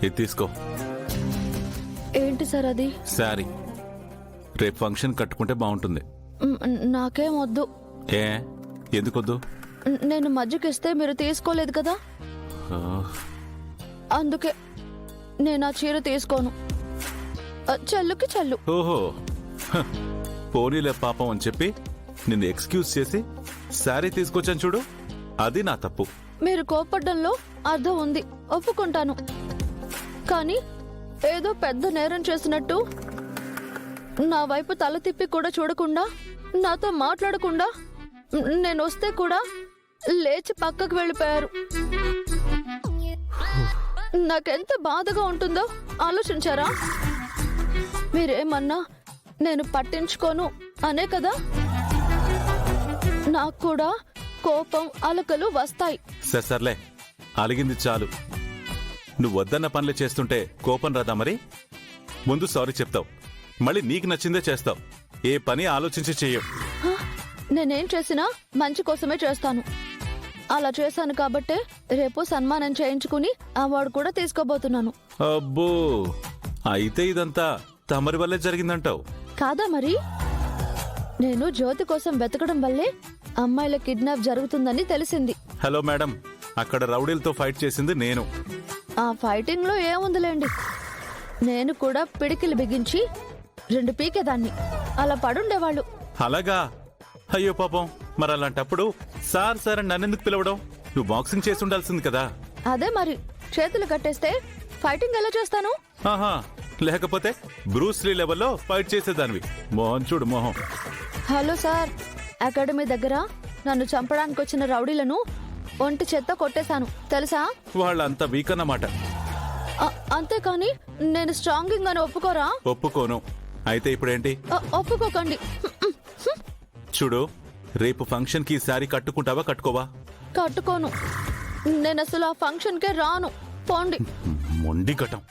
ఇది తీసుకో. ఏంటి సార్ అది? శారీ. రేపు ఫంక్షన్ కట్టుకుంటే బాగుంటుంది. నాకేం వద్దు. ఏ ఎందుకొద్దు? నేను మజ్జిగిస్తే మీరు తీసుకోలేదు కదా, అందుకే నేను ఆ చీర తీసుకోను. చెల్లుకి చెల్లు. ఓహో, పోనీలే పాపం అని చెప్పి నిన్ను ఎక్స్క్యూజ్ చేసి శారీ తీసుకొచ్చాను చూడు, అది నా తప్పు. మీరు కోపడ్డంలో అర్థం ఉంది, ఒప్పుకుంటాను. కానీ ఏదో పెద్ద నేరం చేసినట్టు నా వైపు తల తిప్పి కూడా చూడకుండా, నాతో మాట్లాడకుండా, నేను వస్తే కూడా లేచి పక్కకు వెళ్ళిపోయారు. నాకెంత బాధగా ఉంటుందో ఆలోచించారా? మీరేమన్నా నేను పట్టించుకోను అనే కదా. నాకు కూడా కోపం అలకలు వస్తాయి. సర్లే, అలిగింది చాలు. నువ్వు వద్దన్న పనులు చేస్తుంటే కోపం రాదా మరి? ముందు సారీ చెప్తావు, మళ్ళీ నీకు నచ్చిందే చేస్తావు. ఏ పని ఆలోచించి చెయ్యవు. నేనేం చేసినా మంచి కోసమే చేస్తాను. అలా చేశాను కాబట్టే రేపు సన్మానం చేయించుకుని అవార్డు కూడా తీసుకోబోతున్నాను. అబ్బో, అయితే ఇదంతా తమరి వల్లే జరిగిందంటావు కాదా మరి? నేను జ్యోతి కోసం వెతకడం వల్లే అమ్మాయిల కిడ్నాప్ జరుగుతుందని తెలిసింది. హలో మేడం, అక్కడ రౌడీలతో ఫైట్ చేసింది నేను. ఆ ఫైటింగ్ లో ఏముందిలేండి, నేను కూడా పిడికిలు బిగించి 2 పీకేదాన్ని. అలా పడుండేవాళ్ళు. అలాగా? అయ్యో పాపం, మరి అలాంటప్పుడు సార్ సార్ అని నన్నెందుకు పిలవడం? నువ్వు బాక్సింగ్ చేసి ఉండాల్సింది కదా. అదే మరి, చేతులు కట్టేస్తే ఫైటింగ్ ఎలా చేస్తాను? ఆహా, లేకపోతే బ్రూస్లీ లెవెల్లో ఫైట్ చేసేదానివి. మోహన్ చూడు మొహం. హలో సార్, అకాడమీ దగ్గర నన్ను చంపడానికి వచ్చిన రౌడీలను ఒంటి చెత్త కొట్టేశాను తెలుసా? వాళ్ళంత వీక్ అన్నమాట. అంతేకాని నేను స్ట్రాంగింగ్ అని ఒప్పుకోరా? ఒప్పుకోను. అయితే ఇప్పుడేంటి? ఒప్పుకోకండి. చూడు, రేపు ఫంక్షన్ కి శారీ కట్టుకుంటావా కట్టుకోవా? కట్టుకోను. నేను అసలు ఆ ఫంక్షన్ కే రాను. పోండి. మొండి ఘటం.